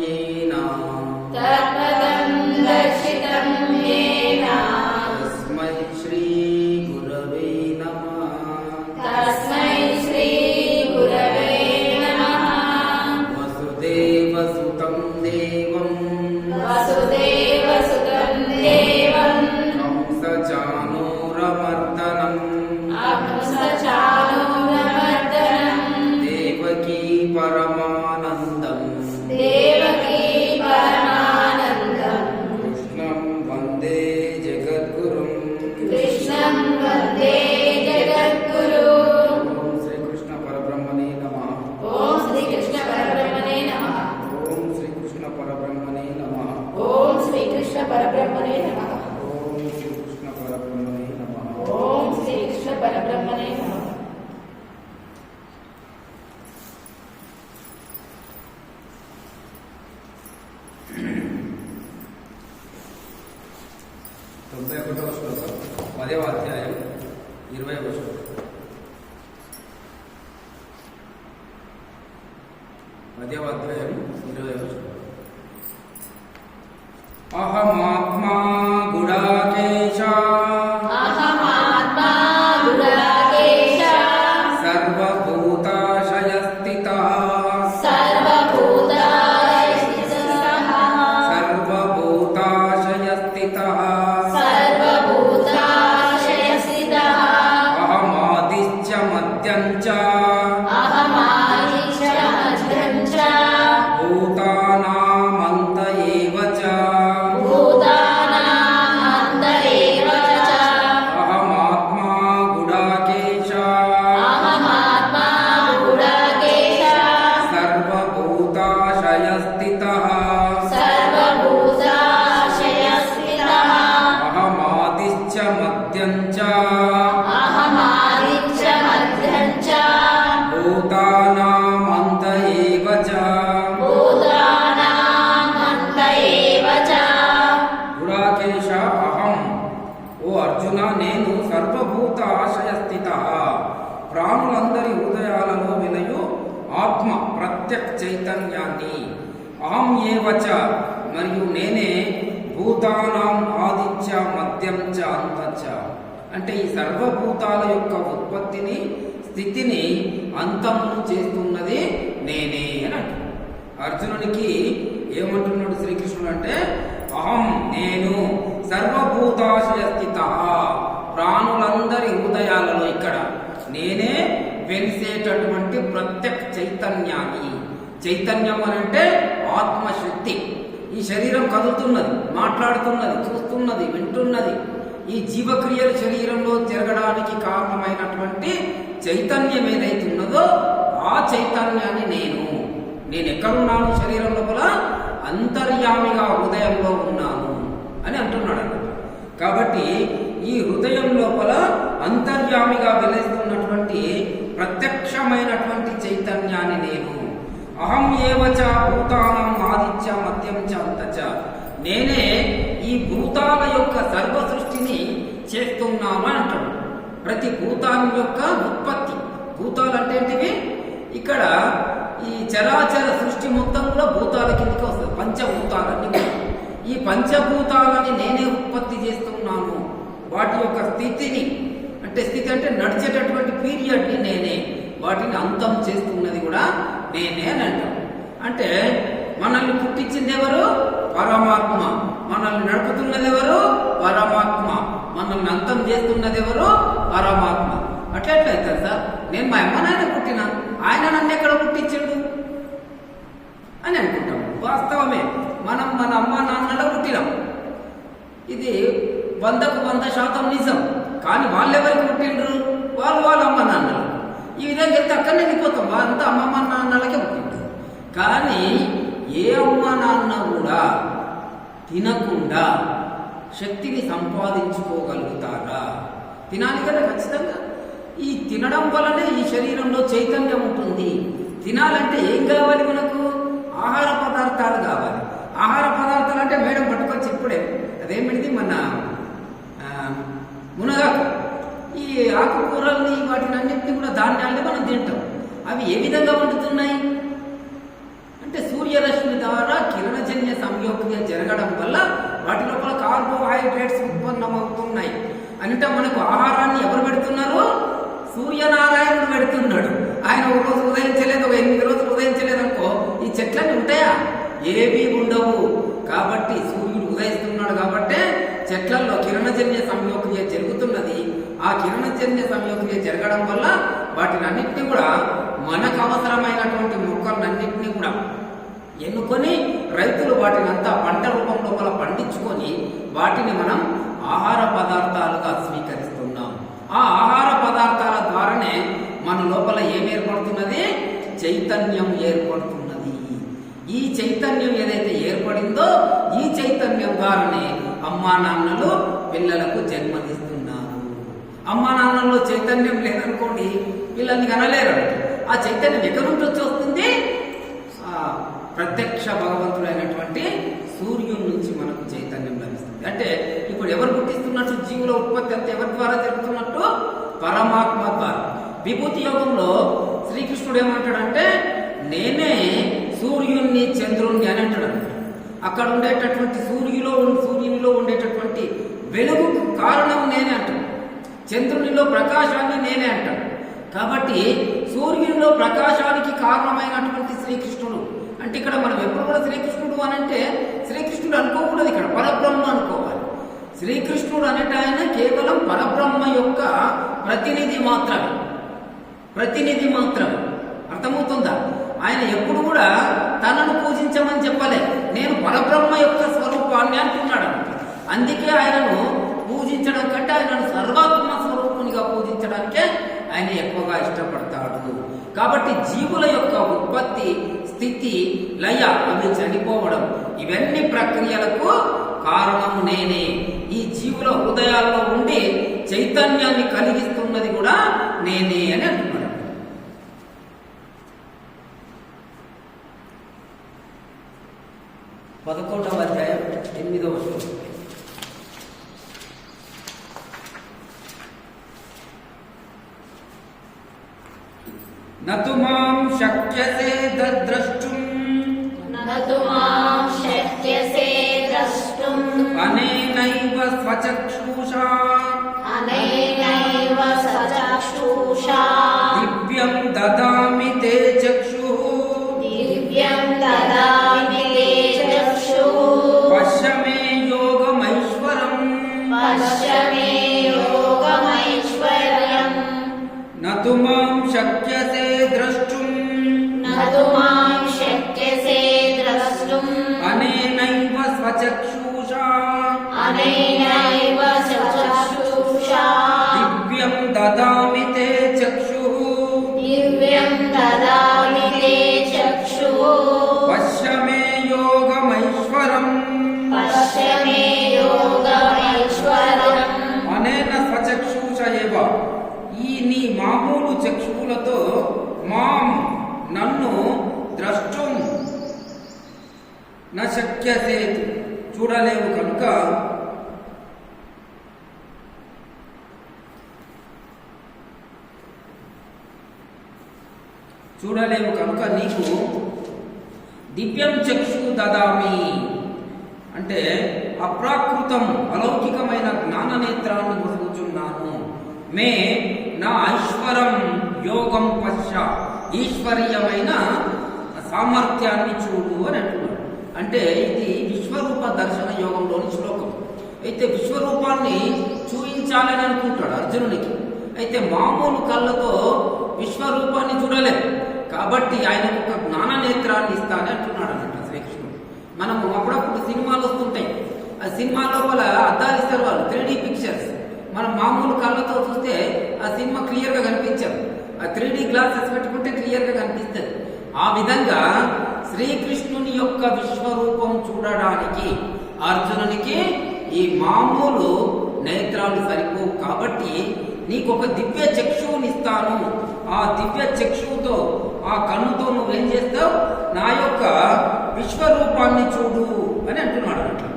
येन तस्मै श्री गुरवे नमः वसुदेवसुतं देवं कंसचाणूरमर्दनम् देवकी परमानन्दम् कृष्णं वन्दे जगद्गुरुम् ओम श्री कृष्ण परब्रह्मणे नमः। ओम श्री कृष्ण परब्रह्मणे नमः। ओम श्री कृष्ण परब्रह्मणे नमः। ओम श्री कृष्ण परब्रह्मणे नमः। ओम श्री कृष्ण परब्रह्मणे नमः। ओम श्री कृष्ण परब्रह्मणे नमः। తొంభై ఒకటవ శ్లోకం 10వ అధ్యాయం 20వ శ్లోకం 10వ అధ్యాయం 20వ శ్లోకం అహమాత్మా గుడాకేశ సర్వభూతాశయస్థితః అహమాదిశ్చ మధ్యం చ భూతానామంత ఏవ చ అహమాత్మా గుడాకేశ సర్వభూతాశయస్థితః అహమాదిశ్చ మధ్యం చ భూతానామంత ఏవ చ గుడాకేశ అహం ఓ అర్జున నేను సర్వభూత ఆశయస్థిత ప్రాణులందరి హృదయాలలో వినయు ఆత్మ ప్రత్యక్ చైతన్యాన్ని అహం ఏవచ మరియు నేనే భూతానాం ఆదిత్య మధ్యం చ అంతచ అంటే ఈ సర్వభూతాల యొక్క ఉత్పత్తిని స్థితిని అంతమును చేస్తున్నది నేనే అని అంటున్నాడు. అర్జునునికి ఏమంటున్నాడు శ్రీకృష్ణుడు అంటే అహం నేను సర్వభూతాశయ స్థిత ప్రాణులందరి హృదయాలలో ఇక్కడ నేనే వెలిసేటటువంటి ప్రత్యక్ చైతన్యాన్ని. చైతన్యం అని అంటే ఆత్మశక్తి. ఈ శరీరం కదులుతున్నది, మాట్లాడుతున్నది, చూస్తున్నది, వింటున్నది. ఈ జీవక్రియలు శరీరంలో జరగడానికి కారణమైనటువంటి చైతన్యం ఏదైతున్నదో ఆ చైతన్యాన్ని నేను ఎక్కడున్నాను శరీరం లోపల అంతర్యామిగా హృదయంలో ఉన్నాను అని అంటున్నాడు. కాబట్టి ఈ హృదయం లోపల అంతర్యామిగా వెలుస్తున్నటువంటి ప్రత్యక్షమైనటువంటి చైతన్యాన్ని నేను. అహం ఏవచ భూతానం ఆదిత్య మధ్యం చ అంతచ నేనే ఈ భూతాల యొక్క సర్వ సృష్టిని చేస్తున్నాను అని అంటాడు. ప్రతి భూతాన్ని యొక్క ఉత్పత్తి. భూతాలు అంటే ఏంటివి? ఇక్కడ ఈ చరాచర సృష్టి మొత్తం కూడా భూతాల కిందకి వస్తుంది. పంచభూతాలన్నీ కూడా ఈ పంచభూతాలని నేనే ఉత్పత్తి చేస్తున్నాను. వాటి యొక్క స్థితిని అంటే స్థితి అంటే నడిచేటటువంటి పీరియడ్ని నేనే, వాటిని అంతం చేస్తున్నది కూడా నేనే అని అంటాం. అంటే మనల్ని పుట్టించింది ఎవరు? పరమాత్మ. మనల్ని నడుపుతున్నది ఎవరు? పరమాత్మ. మనల్ని అంతం చేస్తున్నది ఎవరు? పరమాత్మ. అట్లెట్లయితే సార్ నేను మా అమ్మ నాన్న పుట్టినా, ఆయన నన్ను ఎక్కడ పుట్టించాడు అని అనుకుంటాం. వాస్తవమే, మనం మన అమ్మ నాన్నలో పుట్టినాం. ఇది 100% నిజం. కానీ వాళ్ళు ఎవరికి పుట్టిండ్రు? వాళ్ళ అమ్మ నాన్నలు. ఈ విధంగా వెళ్తే అక్కడనే వెళ్ళిపోతాం. వాళ్ళంతా అమ్మమ్మ నాన్నలకే పుట్టిండ్రు. కానీ ఏ అమ్మ నాన్న కూడా తినకుండా శక్తిని సంపాదించుకోగలుగుతారా? తినాలి కదా ఖచ్చితంగా. ఈ తినడం వల్లనే ఈ శరీరంలో చైతన్యం ఉంటుంది. తినాలంటే ఏం కావాలి మనకు? ఆహార పదార్థాలు కావాలి. ఆహార పదార్థాలు అంటే మేడం పట్టుకొచ్చి ఇప్పుడే అదేమిటిది మన మునగాకు, ఈ ఆకుకూరల్ని వాటిని అన్నింటినీ కూడా ధాన్యాలని మనం తింటాం. అవి ఏ విధంగా వండుతున్నాయి అంటే సూర్యరశ్మి ద్వారా కార్బోహైడ్రేట్స్ ఉత్పన్నమవుతున్నాయి. అంటే మనకు ఆహారాన్ని ఎవరు పెడుతున్నారు? సూర్యనారాయణుడు పెడుతున్నాడు. ఆయన ఒక రోజు ఉదయించలేదు, ఒక 8 రోజులు ఉదయించలేదు అనుకో, ఈ చెట్లన్నీ ఉంటాయా? ఏవీ ఉండవు. కాబట్టి సూర్యుడు ఉదయిస్తున్నాడు కాబట్టి చెట్లలో కిరణజన్య సంయోక్రియ జరుగుతున్నది. ఆ కిరణజన్య సంయోక్రియ జరగడం వల్ల వాటిని అన్నింటినీ కూడా మనకు అవసరమైనటువంటి మొక్కలన్నింటినీ కూడా ఎన్నుకొని రైతులు వాటిని అంతా పంట రూపం లోపల పండించుకొని వాటిని మనం ఆహార పదార్థాలుగా స్వీకరిస్తున్నాం. ఆ ఆహార పదార్థాల ద్వారానే మన లోపల ఏం ఏర్పడుతున్నది? చైతన్యం ఏర్పడుతున్నది. ఈ చైతన్యం ఏదైతే ఏర్పడిందో ఈ చైతన్యం ద్వారానే అమ్మా నాన్నలు పిల్లలకు జన్మనిస్తున్నారు. అమ్మా నాన్నల్లో చైతన్యం లేదనుకోండి, పిల్లల్ని కనలేరు. ఆ చైతన్యం ఎక్కడి నుంచి వచ్చి వస్తుంది? ప్రత్యక్ష భగవంతుడైనటువంటి సూర్యుడి నుంచి మనకు చైతన్యం లభిస్తుంది. అంటే ఇప్పుడు ఎవరు పుట్టిస్తున్నట్టు? జీవుల ఉత్పత్తి అంతా ఎవరి ద్వారా జరుగుతున్నట్టు? పరమాత్మ ద్వారా. విభూతి యోగంలో శ్రీకృష్ణుడు ఏమంటాడంటే నేనే సూర్యుణ్ణి చంద్రుణ్ణి అని అంటాడు. అక్కడ ఉండేటటువంటి సూర్యునిలో ఉండేటటువంటి వెలుగు కారణం నేనే అంటాడు. చంద్రునిలో ప్రకాశాన్ని నేనే అంటాడు. కాబట్టి సూర్యునిలో ప్రకాశానికి కారణమైనటువంటి శ్రీకృష్ణుడు. అంటే ఇక్కడ మనం ఎప్పుడు కూడా శ్రీకృష్ణుడు అని అంటే శ్రీకృష్ణుడు అనుకోకూడదు, ఇక్కడ పరబ్రహ్మ అనుకోవాలి. శ్రీకృష్ణుడు అనేట ఆయన కేవలం పరబ్రహ్మ యొక్క ప్రతినిధి మాత్రమే. అర్థమవుతుందా? ఆయన ఎప్పుడు కూడా తనను పూజించమని చెప్పలే, నేను పరబ్రహ్మ యొక్క స్వరూపాన్ని అంటున్నాడు. అందుకే ఆయనను పూజించడం కంటే ఆయనను సర్వాత్మ స్వరూపునిగా పూజించడానికే ఆయన ఎక్కువగా ఇష్టపడతాడు. కాబట్టి జీవుల యొక్క ఉత్పత్తి, స్థితి, లయ, అవి చనిపోవడం, ఇవన్నీ ప్రక్రియలకు కారణం నేనే. ఈ జీవుల హృదయాల్లో ఉండి చైతన్యాన్ని కలిగిస్తున్నది కూడా నేనే అని అంటున్నాడు. 11వ అధ్యాయం 8వ శ్లోకం. నతు మాం శక్యసే ద్రష్టుం అనేనైవ స్వచక్షుషా దివ్యం దదామి తే చక్షుః పశ్య మే యోగమైశ్వరం నతు మాం శక్యసే ద్రష్టుం అనేనైవ స్వచక్షుషా దివ్యం దదామి తే చక్షుః పశ్య మే యోగమైశ్వరం అనేన స్వచక్షుష ఏవ. ఈ నీ మామూలు చక్షువులతో మాం నన్ను ద్రష్టుం న శక్యసే చూడలేవు కనుక నీకు దివ్యం చక్షు దదామి అంటే అప్రాకృతం అలౌకికమైన జ్ఞాన నేత్రాన్ని పొందుచున్నాను. మే నా ఐశ్వరం యోగం పశ్య ఈశ్వరీయమైన సామర్థ్యాన్ని చూడు అని అంటున్నాడు. అంటే ఇది విశ్వరూప దర్శన యోగంలోని శ్లోకం. అయితే విశ్వరూపాన్ని చూపించాలని అనుకుంటాడు అర్జునునికి. అయితే మామూలు కళ్ళతో విశ్వరూపాన్ని చూడలేదు కాబట్టి ఆయన ఒక జ్ఞాన నేత్రాన్ని ఇస్తానని అంటున్నాడు అన్నట్టు శ్రీకృష్ణుడు. మనము అప్పుడప్పుడు సినిమాలు వస్తుంటాయి, ఆ సినిమా లోపల అద్దాలు ఇస్తారు వాళ్ళు, 3D పిక్చర్స్. మనం మామూలు కళ్ళతో చూస్తే ఆ సినిమా క్లియర్గా కనిపించదు, ఆ 3D గ్లాసెస్ పెట్టుకుంటే క్లియర్గా కనిపిస్తుంది. ఆ విధంగా శ్రీకృష్ణుని యొక్క విశ్వరూపం చూడడానికి అర్జునునికి ఈ మామూలు నేత్రాలు సరిపోవు. కాబట్టి నీకు ఒక దివ్య చక్షువుని ఇస్తాను. ఆ దివ్య చక్షువుతో, ఆ కన్నుతో నువ్వేం చేస్తావు, నా యొక్క విశ్వరూపాన్ని చూడు అని అంటున్నాడు. అట్లా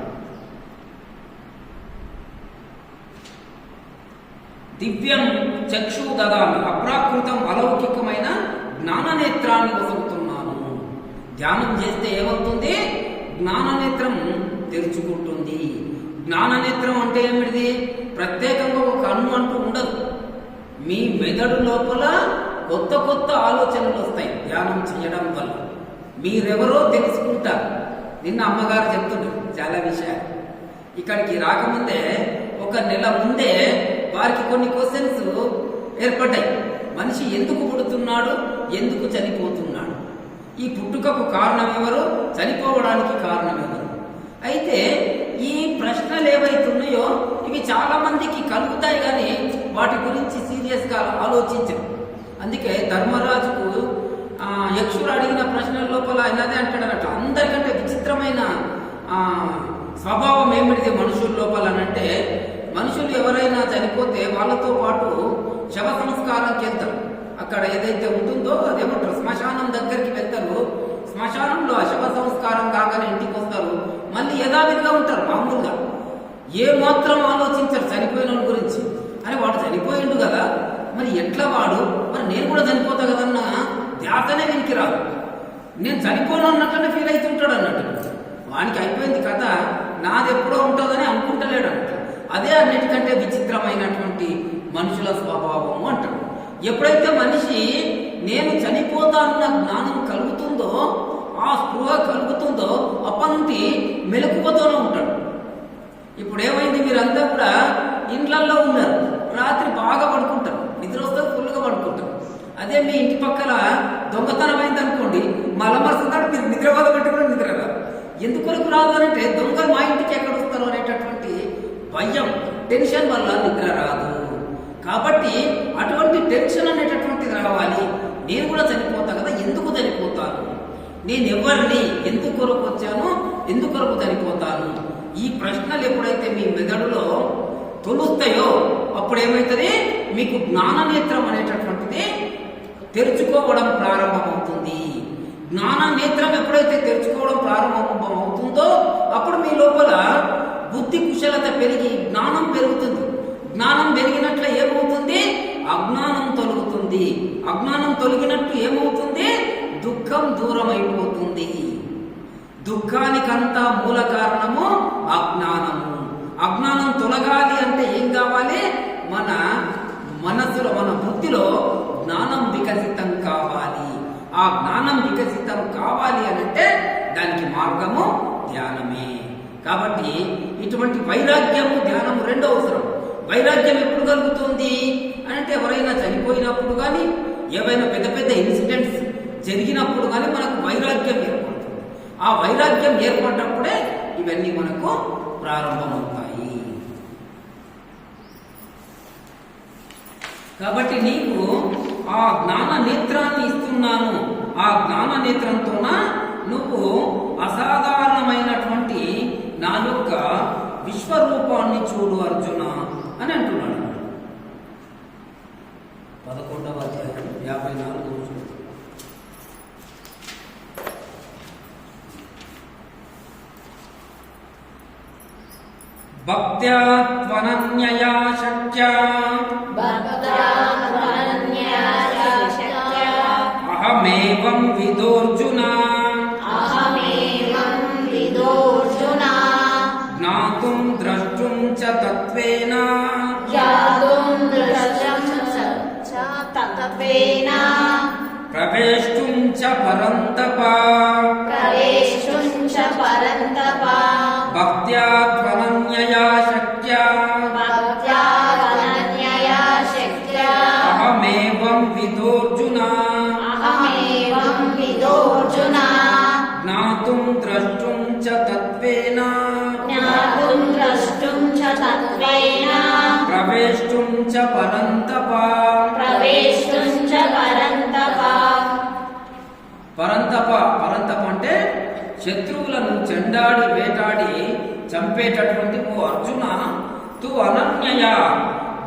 దివ్యం చక్షు దదామి, అప్రాకృతం అలౌకికమైన జ్ఞాననేత్రాన్ని వసుకుతున్నాను. ధ్యానం చేస్తే ఏమవుతుంది, జ్ఞాననేత్రం తెరుచుకుంటుంది. జ్ఞాననేత్రం అంటే ఏమిటిది? ప్రత్యేకంగా ఒక కన్ను అంటూ ఉండదు. మీ మెదడు లోపల కొత్త కొత్త ఆలోచనలు వస్తాయి ధ్యానం చేయడం వల్ల. మీరెవరో తెలుసుకుంటారు. నిన్న అమ్మగారు చెప్తుంటారు చాలా విషయాలు. ఇక్కడికి రాకముందే ఒక నెల ముందే వారికి కొన్ని క్వశ్చన్స్ ఏర్పడ్డాయి. మనిషి ఎందుకు పుడుతున్నాడు, ఎందుకు చనిపోతున్నాడు, ఈ పుట్టుకకు కారణం ఎవరు, చనిపోవడానికి కారణం ఎవరు? అయితే ఈ ప్రశ్నలు ఏవైతున్నాయో ఇవి చాలా మందికి కలుగుతాయి, కానీ వాటి గురించి సీరియస్ గా ఆలోచించరు. అందుకే ధర్మరాజుకు యక్షుడు అడిగిన ప్రశ్నల లోపల ఆయనదే అంటాడనట, అందరికంటే విచిత్రమైన స్వభావం ఏమిటిది మనుషుల లోపల అంటే, మనుషులు ఎవరైనా చనిపోతే వాళ్ళతో పాటు శవ సంస్కారంకి వెళ్తారు. అక్కడ ఏదైతే ఉంటుందో అదేమంటారు, శ్మశానం దగ్గరికి వెళ్తారు. శ్మశానంలో ఆ శవ సంస్కారం కాగానే ఇంటికి వస్తారు. మళ్ళీ యథావిధిగా ఉంటారు మామూలుగా. ఏ మాత్రం ఆలోచించరు చనిపోయిన వాడి గురించి. అని వాడు చనిపోయిండు కదా, మరి ఎట్లా వాడు, మరి నేను కూడా చనిపోతా కదన్న ధ్యాసనే వీనికి రాదు. నేను చనిపోను అన్నట్లనే ఫీల్ అవుతుంటాడు అన్నట్టు. వానికి అయిపోయింది కథ, నాది ఎప్పుడో ఉంటుందని అనుకుంటలేడు అన్నట్టు. అదే అన్నిటికంటే విచిత్రమైనటువంటి మనుషుల స్వభావం అంటాడు. ఎప్పుడైతే మనిషి నేను చనిపోతానన్న జ్ఞానం కలుగుతుందో, ఆ స్పృహ కలుగుతుందో, అప్పటి మెలకువతోనే ఉంటాడు. ఇప్పుడు ఏమైంది, మీరందరూ కూడా ఇండ్లల్లో ఉన్నారు, రాత్రి బాగా పడుకుంటారు, నిద్ర వస్తే ఫుల్గా పడుకుంటారు. అదే మీ ఇంటి పక్కల దొంగతనం అయింది అనుకోండి, మలమరుస్తున్నాడు, మీరు నిద్రపోత బట్టి కూడా నిద్ర రాదు. ఎందుకొరకు రాదు అంటే, దొంగలు మా ఇంటికి ఎక్కడ వస్తారు అనేటటువంటి భయం, టెన్షన్ వల్ల నిద్ర రాదు. కాబట్టి అటువంటి టెన్షన్ అనేటటువంటిది రావాలి. నేను కూడా చనిపోతా కదా, ఎందుకు చనిపోతాను, నేను ఎవరిని, ఎందుకు కొరకు వచ్చాను, ఎందుకు కొరకు చనిపోతాను, ఈ ప్రశ్నలు ఎప్పుడైతే మీ మెదడులో తొలుస్తాయో అప్పుడు ఏమవుతుంది, మీకు జ్ఞాననేత్రం అనేటటువంటిది తెరుచుకోవడం ప్రారంభమవుతుంది. జ్ఞాననేత్రం ఎప్పుడైతే తెరుచుకోవడం ప్రారంభమవుతుందో అప్పుడు మీ లోపల బుద్ధి కుశలత పెరిగి జ్ఞానం పెరుగుతుంది. జ్ఞానం పెరిగినట్లు ఏమవుతుంది, అజ్ఞానం తొలగుతుంది. అజ్ఞానం తొలగినట్టు ఏమవుతుంది, దుఃఖం దూరం అయిపోతుంది. దుఃఖానికంతా మూల కారణము అజ్ఞానము. అజ్ఞానం తొలగాలి అంటే ఏం కావాలి, మన మనసులో, మన బుద్ధిలో జ్ఞానం వికసితం కావాలి. ఆ జ్ఞానం వికసితం కావాలి అంటే దానికి మార్గము ధ్యానమే. కాబట్టి ఇటువంటి వైరాగ్యము, ధ్యానము రెండో అవసరం. వైరాగ్యం ఎప్పుడు కలుగుతుంది అంటే, ఎవరైనా చనిపోయినప్పుడు కానీ, ఏవైనా పెద్ద పెద్ద ఇన్సిడెంట్స్ జరిగినప్పుడు కానీ మనకు వైరాగ్యం ఏర్పడుతుంది. ఆ వైరాగ్యం ఏర్పడినప్పుడే ఇవన్నీ మనకు ప్రారంభమవుతాయి. కాబట్టి నీకు ఆ జ్ఞాన నేత్రాన్ని ఇస్తున్నాను. ఆ జ్ఞాన నేత్రంతోన నువ్వు అసాధారణమైనటువంటి నా యొక్క విశ్వరూపాన్ని చూడు అర్జున అని అంటున్నాడు. 11వ అధ్యాయం 54వ వచనం. భక్త్యా త్వనన్యయా శక్యా అహమేవం విదోర్జున జ్ఞాతుం ద్రష్టుం చ తత్వేన ప్రవేష్టుం చ పరంతప భక్త్యా త్వనన్యయా శక్యా అహమేవం విదోర్జున జ్ఞాతుం ద్రష్టుం చ తత్వేన ప్రవేష్టుం చ పరంతప. పరంతప, పరంతప అంటే శత్రువులను చెండాడి వేటాడి చంపేటటువంటి ఓ అర్జున, తు అనన్యయ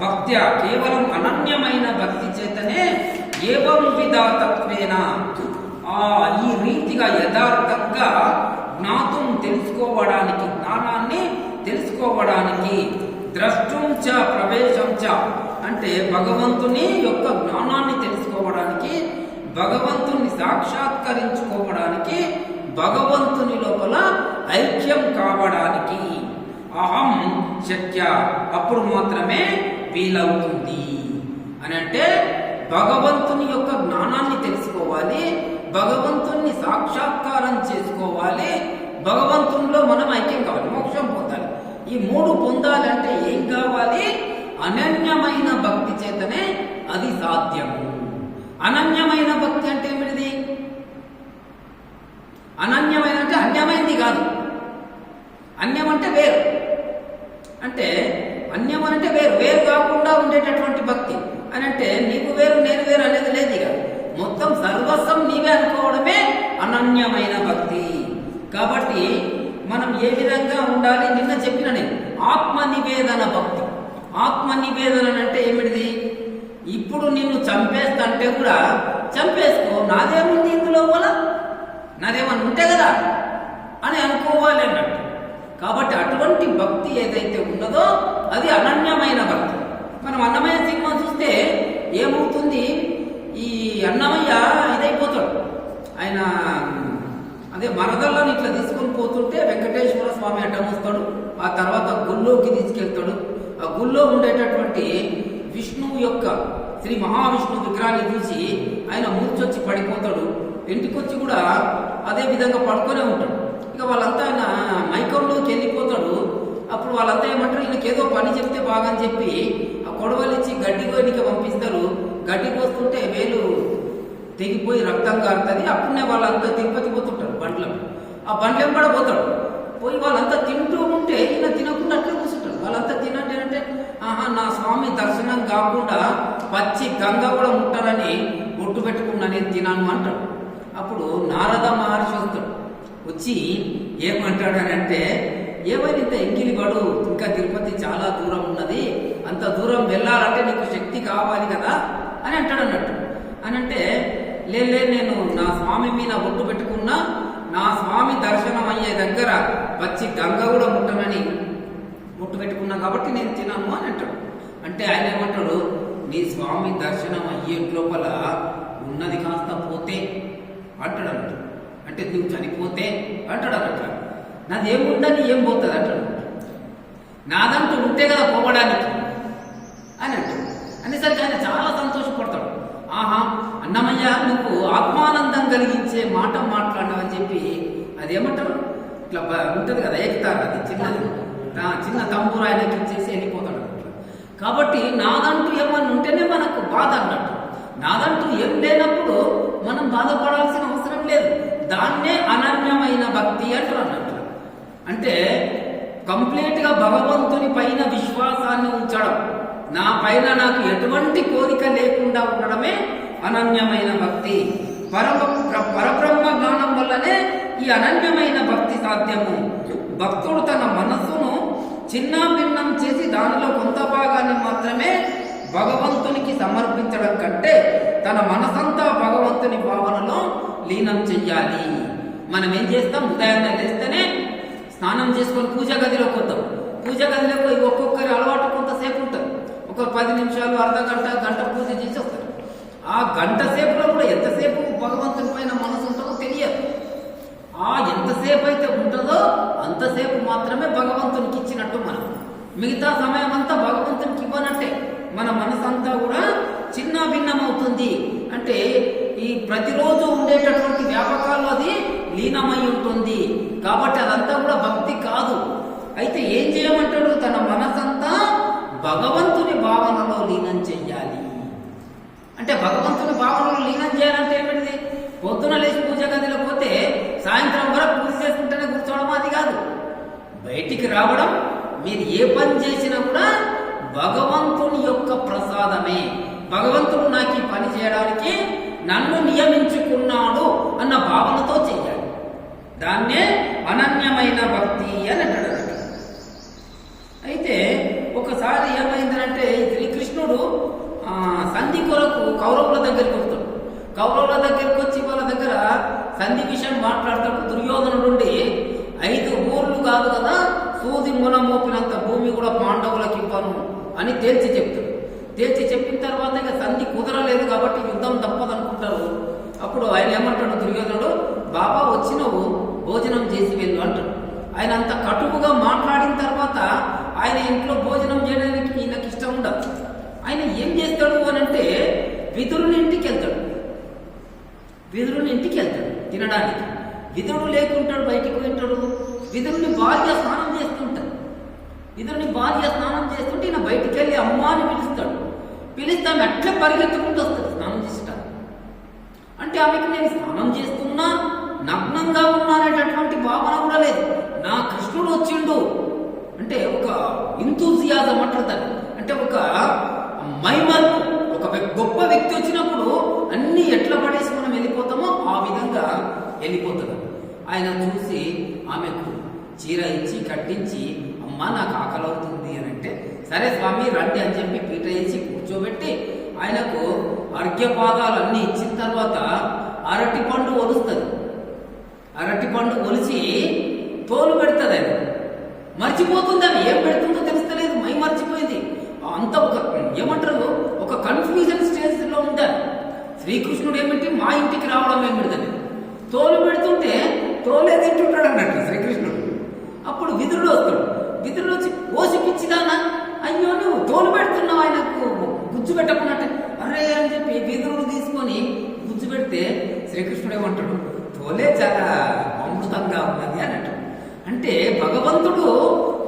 భక్త్య, కేవలం అనన్యమైన భక్తి చేతనే ఏవం విధా తత్వేన, ఈ రీతిగా యథార్థంగా జ్ఞాతం తెలుసుకోవడానికి, జ్ఞానాన్ని తెలుసుకోవడానికి, ద్రష్టుం చ ప్రవేశం చ అంటే భగవంతుని యొక్క జ్ఞానాన్ని తెలుసుకోవడానికి, భగవంతుని సాక్షాత్కరించుకోవడానికి, భగవంతుని లోపల ఐక్యం కావడానికి, ఆ అహం శక్య, అప్పుడు మాత్రమే వీలవుతుంది అని. అంటే భగవంతుని యొక్క జ్ఞానాన్ని తెలుసుకోవాలి, భగవంతుని సాక్షాత్కారం చేసుకోవాలి, భగవంతునిలో మనం ఐక్యం కావాలి, మోక్షం పొందాలి. ఈ మూడు పొందాలంటే ఏం కావాలి? అనన్యమైన భక్తి చేతనే అది సాధ్యము. అనన్యమైన భక్తి అంటే ఏమిటిది? అనన్యమైన అంటే అన్యమైనది కాదు. అన్యం అంటే వేరు, అంటే అన్యం అంటే వేరు, వేరు కాకుండా ఉండేటటువంటి భక్తి అని. అంటే నీకు వేరు నేను వేరు అనేది లేదు. ఇక మొత్తం సర్వస్వం నీవే అనుకోవడమే అనన్యమైన భక్తి. కాబట్టి మనం ఏ విధంగా ఉండాలి? నిన్న చెప్పిన నేను ఆత్మ నివేదన భక్తి. ఆత్మ నివేదన అంటే ఏమిటిది? ఇప్పుడు నిన్ను చంపేస్తంటే కూడా చంపేసుకో, నాదేముంది ఇందులో, వల్ల నాదేమన్నా ఉంటే కదా అని అనుకోవాలి అన్నట్టు. కాబట్టి అటువంటి భక్తి ఏదైతే ఉన్నదో అది అనన్యమైన భక్తి. మనం అన్నమయ్య సినిమా చూస్తే ఏమవుతుంది? ఈ అన్నమయ్య ఇదైపోతాడు. ఆయన అదే మరదల్లని ఇట్లా తీసుకొని పోతుంటే వెంకటేశ్వర స్వామి అడ్డం వస్తాడు. ఆ తర్వాత గుళ్ళోకి తీసుకెళ్తాడు. ఆ గుళ్ళో ఉండేటటువంటి విష్ణువు యొక్క శ్రీ మహావిష్ణువు విగ్రహాన్ని చూసి ఆయన మూర్చొచ్చి పడిపోతాడు. ఇంటికొచ్చి కూడా అదే విధంగా పడుకొనే ఉంటాడు. ఇక వాళ్ళంతా ఆయన మైకంలోకి వెళ్ళిపోతాడు. అప్పుడు వాళ్ళంతా ఏమంటారు? ఈయనకి ఏదో పని చెప్తే బాగా అని చెప్పి ఆ కొడవలిచ్చి గడ్డి కోయనికి పంపిస్తారు. గడ్డి కోస్తుంటే వేలు తెగిపోయి రక్తం కారుతుంది. అప్పుడే వాళ్ళంతా తిరుపతి పోతుంటారు బండ్ల. ఆ బండ్లు ఎంబడ పోతాడు. పోయి వాళ్ళంతా తింటూ ఉంటే ఈయన తినకుండా అట్లే కూర్చుంటాడు. వాళ్ళంతా తినంటే ఆహా, నా స్వామి దర్శనం కాకుండా పచ్చి గంగ కూడా ముట్టారని ఒట్టు పెట్టుకున్నా, నేను తినాను అంటాడు. అప్పుడు నారద మహర్షి వస్తాడు. వచ్చి ఏమంటాడు అని అంటే, ఏమైనా ఇంత ఎంగిలి పడు, ఇంకా తిరుపతి చాలా దూరం ఉన్నది, అంత దూరం వెళ్ళాలంటే నీకు శక్తి కావాలి కదా అని అంటాడు అన్నట్టు. అని అంటే లే, నేను నా స్వామి మీద ఒట్టు పెట్టుకున్నా, నా స్వామి దర్శనం అయ్యే దగ్గర వచ్చి గంగ కూడా ముట్టనని ఒట్టు పెట్టుకున్నా కాబట్టి నేను తినను అని అంటాడు. అంటే ఆయన ఏమంటాడు? నీ స్వామి దర్శనం అయ్యే లోపల ఉన్నది కాస్త పోతే అంటాడు అన్నట్టు. అంటే నువ్వు చనిపోతే అంటాడు అన్నట్టు. నాదేముందని ఏం పోతుంది అంటాడు. నాదంటూ ఉంటే కదా పోవడానికి అని అంటాడు. అనేసరికి ఆయన చాలా సంతోషపడతాడు. ఆహా, అన్నమయ్య నువ్వు ఆత్మానందం కలిగించే మాట మాట్లాడవని చెప్పి అదేమంటారు, ఇట్లా ఉంటుంది కదా ఏకతారు, అది చిన్న తంబూరు ఆయనకి ఇచ్చేసి వెళ్ళిపోతాడు. కాబట్టి నాదంటూ ఏమన్నా ఉంటేనే మనకు బాధ అన్నట్టు. నాదంటూ ఏం లేనప్పుడు మనం బాధపడాల్సిన అవసరం లేదు. దాన్నే అనన్యమైన భక్తి అంటారు అన్నట్టు. అంటే కంప్లీట్ గా భగవంతుని పైన విశ్వాసాన్ని ఉంచడం, నా పైన నాకు ఎటువంటి కోరిక లేకుండా ఉండడమే అనన్యమైన భక్తి. పరబ్రహ్మ జ్ఞానం వల్లనే ఈ అనన్యమైన భక్తి సాధ్యము. భక్తుడు తన మనస్సును చిన్న భిన్నం చేసి దానిలో కొంత భాగాన్ని మాత్రమే భగవంతునికి సమర్పించడం కంటే తన మనసంతా భగవంతుని భావనలో లీనం చెయ్యాలి. మనం ఏం చేస్తాం? ఉదయాన్నే లేస్తేనే స్నానం చేసుకొని పూజ గదిలోకి వద్దాం. పూజ గదిలోకి ఒక్కొక్కరి అలవాటు కొంతసేపు ఉంటుంది. ఒక 10 నిమిషాలు, అర్ధ గంట, గంట పూజ చేసి వస్తారు. ఆ గంట సేపులో కూడా ఎంతసేపు భగవంతుని పైన మనసు ఉంటుందో తెలియదు. ఆ ఎంతసేపు అయితే ఉంటుందో అంతసేపు మాత్రమే భగవంతునికి ఇచ్చినట్టు. మనం మిగతా సమయం అంతా భగవంతునికి ఇవ్వనట్టే. మన మనసంతా కూడా చిన్న భిన్నమవుతుంది. అంటే ఈ ప్రతిరోజు ఉండేటటువంటి వ్యాపకాల్లో అది లీనమై ఉంటుంది. కాబట్టి అదంతా కూడా భక్తి కాదు. అయితే ఏం చేయమంటాడు? తన మనసంతా భగవంతుని భావనలో లీనం చెయ్యాలి. అంటే భగవంతుని భావనలో లీనం చేయాలంటే ఏమిటిది? పొద్దున లేచి పూజ గదిలో పోతే సాయంత్రం వరకు పూజ చేసుకుంటేనే కూర్చోవడం అది కాదు. బయటికి రావడం, మీరు ఏ పని చేసినా కూడా భగవంతుని యొక్క ప్రసాదమే. భగవంతుడు నాకు ఈ పని చేయడానికి నన్ను నియమించుకున్నాడు అన్న భావనతో చేయాలి. దాన్నే అనన్యమైన భక్తి అని అంటాడు. అయితే ఒకసారి ఏమైందంటే శ్రీకృష్ణుడు సంధి కొరకు కౌరవుల దగ్గరికి వస్తాడు. కౌరవుల దగ్గరికి వచ్చి వాళ్ళ దగ్గర సంధి విషయం మాట్లాడతాడు. దుర్యోధనుడుండి 5 ఊర్లు కాదు కదా, సూది మున మోపినంత భూమి కూడా పాండవులకు ఇవ్వను అని తేల్చి చెప్తాడు. తేల్చి చెప్పిన తర్వాత ఇక సంధి కుదరలేదు కాబట్టి యుద్ధం తప్పదనుకుంటారు. అప్పుడు ఆయన ఏమంటాడు దుర్యోధనుడు, బాబా వచ్చినవు భోజనం చేసి వెళ్ళు అంటాడు. ఆయన అంత కటువుగా మాట్లాడిన తర్వాత ఆయన ఇంట్లో భోజనం చేయడానికి ఈయనకి ఇష్టం ఉండదు. ఆయన ఏం చేస్తాడు అని అంటే విదురుని ఇంటికి వెళ్తాడు. విదురుని ఇంటికి వెళ్తాడు తినడానికి. విదురుడు లేకుంటాడు, బయటికి పోయింటాడు. విదురుని భార్య స్నానం చేస్తుంటాడు. విదురుని భార్య స్నానం చేస్తుంటే ఈయన బయటికి వెళ్ళి అమ్మ అని పిలుస్తాడు. పిలిస్తే ఆమె అట్లా పరిగెత్తుకుంటూ వస్తుంది స్నానం చేస్తాడు. అంటే ఆమెకి నేను స్నానం చేస్తున్నా, నగ్నంగా ఉన్నా అనేటటువంటి భావన కూడా లేదు. నా కృష్ణుడు వచ్చిండు అంటే ఒక ఇంతూజియాజం అంటారు. అంటే ఒక మైమర్పు, ఒక గొప్ప వ్యక్తి వచ్చినప్పుడు అన్ని ఎట్లా పడేసి మనం వెళ్ళిపోతామో ఆ విధంగా వెళ్ళిపోతుంది. ఆయన చూసి ఆమెకు చీర ఇచ్చి కట్టించి, అమ్మ నాకు ఆకలి అవుతుంది అని అంటే, సరే స్వామి రండి అని చెప్పి పీట వేసి కూర్చోబెట్టి ఆయనకు అర్ఘ్యపాదాలు అన్నీ ఇచ్చిన తర్వాత అరటి పండు ఒలుస్తుంది. అరటి పండు ఒలిచి తోలు పెడుతుంది. ఆయన మర్చిపోతుంది, ఆమె ఏం పెడుతుందో తెలుస్తలేదు, మై మర్చిపోయింది. అంత ఒక ఏమంటారు, ఒక కన్ఫ్యూజన్ స్టేజ్లో ఉంటారు. శ్రీకృష్ణుడు ఏమిటి మా ఇంటికి రావడం ఏమిటిదని తోలు పెడుతుంటే తోలే తింటుంటాడు అన్నట్టు శ్రీకృష్ణుడు. అప్పుడు విదురుడు వస్తాడు. విదురుడు వచ్చి ఓసిపిచ్చిదానా, అయ్యో నువ్వు తోలు పెడుతున్నావు ఆయనకు గుజ్జు పెట్టకున్నట్టే, అరే అని చెప్పి విదురుడు తీసుకొని గుజ్జు పెడితే శ్రీకృష్ణుడు ఏమంటాడు, తోలే చాలా అమృతంగా ఉన్నది అన్నట్టు. అంటే భగవంతుడు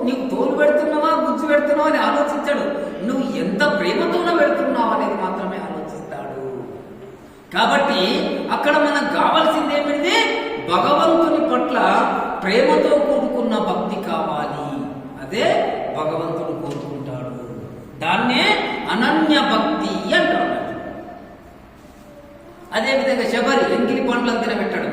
నీకు తోలు పెడుతున్నావా గుజ్జు పెడుతున్నావా అని ఆలోచించాడు. నువ్వు ఎంత ప్రేమతోనే పెడుతున్నావు అనేది మాత్రమే ఆలోచిస్తాడు. కాబట్టి అక్కడ మనకు కావాల్సింది ఏమిటి, భగవంతుని పట్ల ప్రేమతో కూడుకున్న భక్తి కావాలి. అదే భగవంతుడు కోరుకుంటాడు. దాన్నే అనన్య భక్తి అంటాడు. అదేవిధంగా శబరి ఎంగిలి పండ్లను తినబెట్టాడు.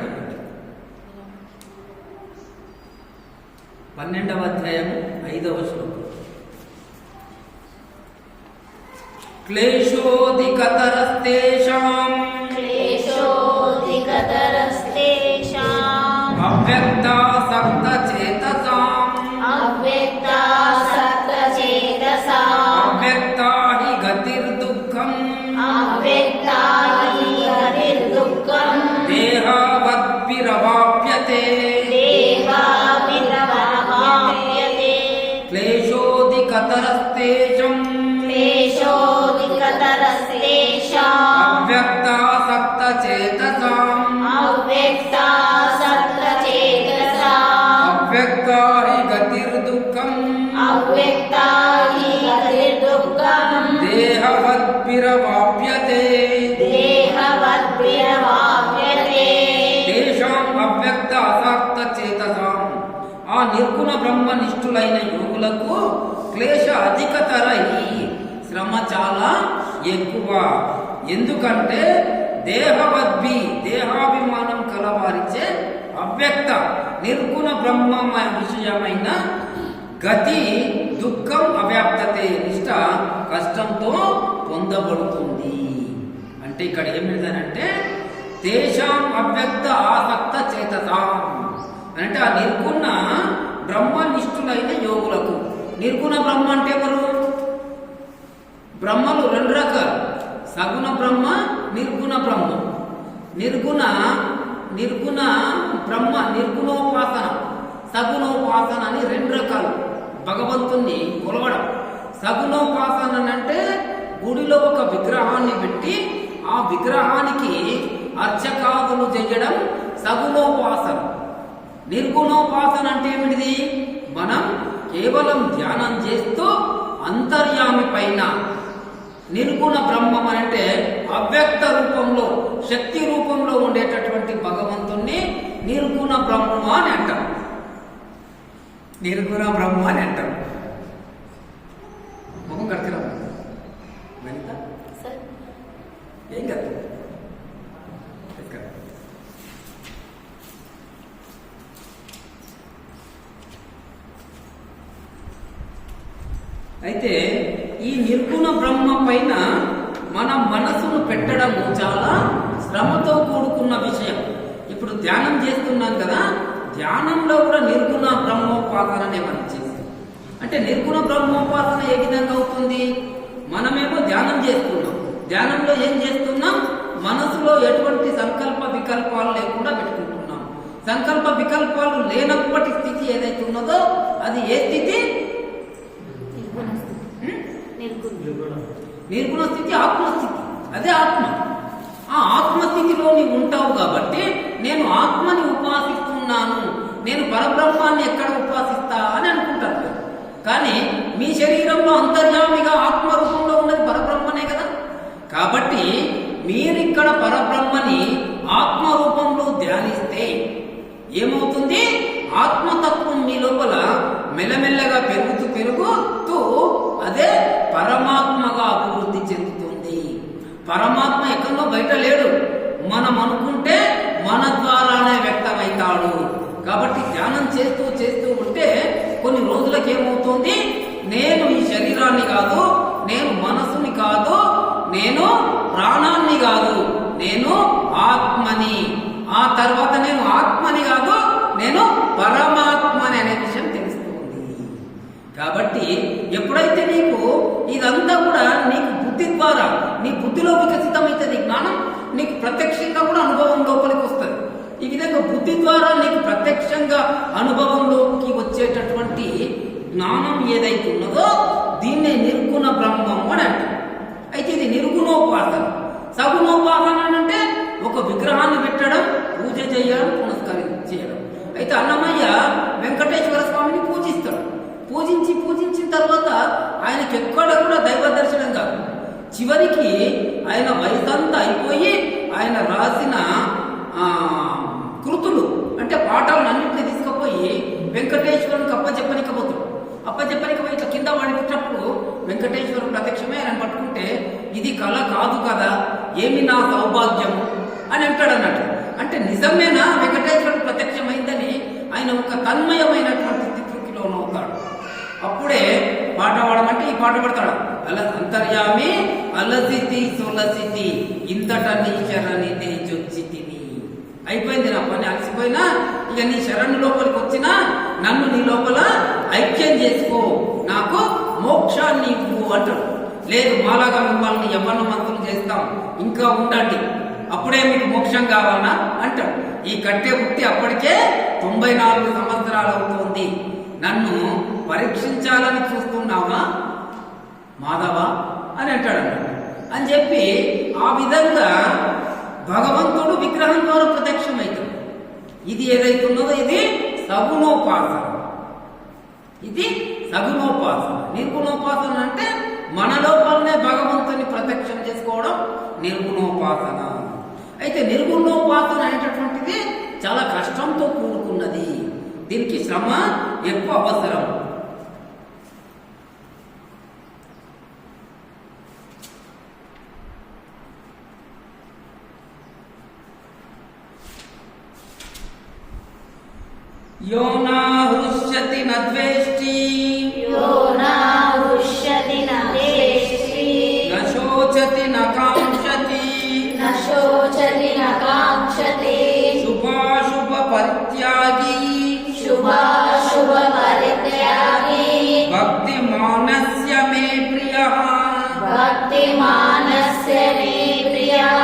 12వ అధ్యాయం 5వ శ్లోకం. క్లేశోధికతరస్తేషాం అవ్యక్తాసక్తచేతసాం అవ్యక్తా హి గతిర్దుఃఖం దేహావద్భిరవాప్యతే క్లేశోధికతరస్తేషాం అవ్యక్తాసక్తచేతసాం అవ్యక్తా హి గతిర్దుఃఖం దేహవద్భిరవాప్యతే తేషాం అవ్యక్త అసక్తచేతసాం. ఆ నిర్గుణ బ్రహ్మనిష్ఠులైన యోగులకు క్లేశ అధికతరై, శ్రమ చాలా ఎక్కువ. ఎందుకంటే దేహాభిమానం కలవారిచే అవ్యక్త నిర్గుణ బ్రహ్మ విషయమైన గతి దుఃఖం అవ్యాప్తతే నిష్ట కష్టంతో పొందబడుతుంది. అంటే ఇక్కడ ఏమిటంటే తేషాం అవ్యక్త ఆసక్త చేతసాం అంటే ఆ నిర్గుణ బ్రహ్మనిష్ఠులైన యోగులకు. నిర్గుణ బ్రహ్మ అంటే ఎవరు? బ్రహ్మలు 2 రకాలు, సగుణ బ్రహ్మ, నిర్గుణ బ్రహ్మ. నిర్గుణ బ్రహ్మ నిర్గుణోపాసన, సగుణోపాసన అని 2 రకాలు భగవంతుణ్ణి కొలవడం. సగుణోపాసన అంటే గుడిలో ఒక విగ్రహాన్ని పెట్టి ఆ విగ్రహానికి అర్చకాదులు చేయడం సగుణోపాసన. నిర్గుణోపాసన అంటే ఏమిటిది? మనం కేవలం ధ్యానం చేస్తూ అంతర్యామి పైన నిర్గుణ బ్రహ్మం అంటే అవ్యక్త రూపంలో, శక్తి రూపంలో ఉండేటటువంటి భగవంతుణ్ణి నిర్గుణ బ్రహ్మ అని అంటాం. నిర్గుణ బ్రహ్మ అని అంటాం. ముఖం కడుతున్నా వెళ్తా ఏం కదా. అయితే ఈ నిర్గుణ బ్రహ్మ పైన మన మనసును పెట్టడము చాలా శ్రమతో కూడుకున్న విషయం. ఇప్పుడు ధ్యానం చేస్తున్నాం కదా, ధ్యానంలో కూడా నిర్గుణ బ్రహ్మోపాసననే మనం చేస్తాం. అంటే నిర్గుణ బ్రహ్మోపాసన ఏ విధంగా అవుతుంది? మనమేమో ధ్యానం చేస్తున్నాం, ధ్యానంలో ఏం చేస్తున్నాం? మనసులో ఎటువంటి సంకల్ప వికల్పాలు లేకుండా పెట్టుకుంటున్నాం. సంకల్ప వికల్పాలు లేనప్పటి స్థితి ఏదైతే ఉన్నదో అది ఏ స్థితి? నిర్గుణ స్థితి ఆత్మస్థితి, అదే ఆత్మ. ఆ ఆత్మస్థితిలో నీవు ఉంటావు కాబట్టి నేను ఆత్మని ఉపాసిస్తున్నాను, నేను పరబ్రహ్మాన్ని ఎక్కడ ఉపాసిస్తా అని అనుకుంటాను. కానీ మీ శరీరంలో అంతర్యామిగా ఆత్మ రూపంలో ఉన్నది పరబ్రహ్మనే కదా. కాబట్టి మీరిక్కడ పరబ్రహ్మని ఆత్మ రూపంలో ధ్యానిస్తే ఏమవుతుంది? ఆత్మతత్వం మీ లోపల మెల్లమెల్లగా పెరుగుతూ అదే పరమాత్మగా అభివృద్ధి చెందుతుంది. పరమాత్మ ఎక్కడో బయట లేడు, మనం అనుకుంటే మన ద్వారానే వ్యక్తమవుతాడు. కాబట్టి ధ్యానం చేస్తూ ఉంటే కొన్ని రోజులకు ఏమవుతుంది? నేను ఈ శరీరాన్ని కాదు, నేను మనసుని కాదు, నేను ప్రాణాన్ని కాదు, నేను ఆత్మని. ఆ తర్వాత నేను ఆత్మని కాదు, నేను పరమాత్మని అనే విషయం తెలుస్తుంది. కాబట్టి ఎప్పుడైతే నీకు ఇదంతా కూడా నీకు బుద్ధి ద్వారా నీ బుద్ధిలో వికసితమైతుంది జ్ఞానం, నీకు ప్రత్యక్షంగా కూడా అనుభవం లోపలికి వస్తుంది. ఈ విధంగా బుద్ధి ద్వారా నీకు ప్రత్యక్షంగా అనుభవంలోకి వచ్చేటటువంటి జ్ఞానం ఏదైతే ఉన్నదో దీన్నే నిర్గుణ బ్రహ్మం అని అంటారు. అయితే ఇది నిర్గుణోపాసన. సగుణోపాసన అంటే ఒక విగ్రహాన్ని పెట్టడం, పూజ చేయడం, పునస్కరించడం. అయితే అన్నమయ్య వెంకటేశ్వర స్వామిని పూజిస్తాడు. పూజించిన తర్వాత ఆయనకి ఎక్కడ కూడా దైవ దర్శనం కాదు. చివరికి ఆయన వయసంతా అయిపోయి ఆయన రాసిన కృతులు అంటే పాఠాలను అన్నింటినీ తీసుకుపోయి వెంకటేశ్వరునికి అప్పచెప్పనికపోతాడు. అప్పచెప్పనికపోయి ఇట్లా కింద పడినప్పుడు వెంకటేశ్వరుడు ప్రత్యక్షమే ఆయన పట్టుకుంటే ఇది కళ కాదు కదా, ఏమి నా సౌభాగ్యం అని అంటాడు అన్నట్టు. అంటే నిజమేనా వెంకటేశ్వరుడు ప్రత్యక్షమైందని ఆయన ఒక తన్మయమైనటువంటి స్థితిలో అవుతాడు. అప్పుడే పాట పాడమంటే ఈ పాట పడతాడు. అంతర్యామి అలసితి సొలసితి ఇంతట నీ శరణి చొచ్చితిని. అయిపోయింది నా పని, అలసిపోయినా ఇక నీ శరణు లోపలికి వచ్చినా నన్ను నీ లోపల ఐక్యం చేసుకో, నాకు మోక్షాన్ని ఇవ్వు అంటాడు. లేదు మాలాగా మిమ్మల్ని యవ్వన మంతులు చేస్తాం, ఇంకా ఉండండి, అప్పుడే మీకు మోక్షం కావాలా అంటాడు. ఈ కట్టె పుట్టి అప్పటికే 94 సంవత్సరాలు అవుతుంది. నన్ను పరీక్షించాలని చూస్తున్నావా మాధవ అని అంటాడు అని చెప్పి ఆ విధంగా భగవంతుడు విగ్రహం ద్వారా ప్రత్యక్షమవుతాడు. ఇది ఏదైతే ఉన్నదో ఇది సగుణోపాసన. ఇది సగుణోపాసన. నిర్గుణోపాసన అంటే మన లోపలనే భగవంతుని ప్రత్యక్షం చేసుకోవడం నిర్గుణోపాసన. అయితే నిర్గుణోపాసన అనేటటువంటిది చాలా కష్టంతో కూడుకున్నది. దీనికి శ్రమ ఎక్కువ అవసరం. यो न हृष्यति न द्वेष्टि, यो न हृष्यति न द्वेष्टि, न शोचति न काङ्क्षति, न शोचति न काङ्क्षति, शुभाशुभ परित्यागी, शुभाशुभ परित्यागी, भक्तिमानस्य मे प्रियः, भक्तिमानस्य मे प्रियः,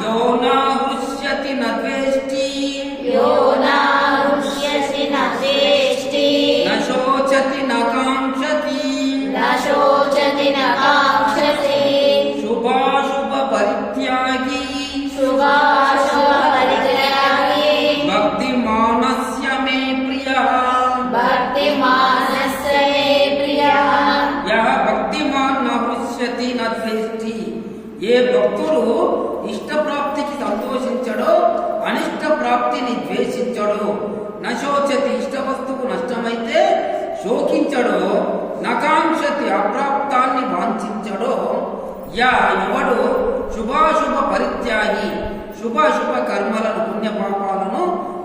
यो न हृष्यति न द्वेष्टि, यो न न द्वेष्टि, न शोचति न काङ्क्षति, न शोचति न काङ्क्षति, शुभाशुभ परित्यागी, शुभाशुभ परित्यागी, भक्तिमानस्य मे प्रियः, भक्तिमानस्य मे प्रियः, यः भक्तिमान् न हृष्यति न द्वेष्टि. ఏ భక్తుడు ఇష్ట ప్రాప్తికి సంతోషించడో అనిష్ట ప్రాప్తిని ద్వేషించడో, నశోచతి ఇష్ట వస్తువు నష్టమైతే శోకించడో, నకాంక్షతి అప్రాప్తాన్ని వాంఛించడో, యా ఎవడు శుభాశుభ పరిత్యాగి శుభాశుభ కర్మలను పుణ్యపాపాలను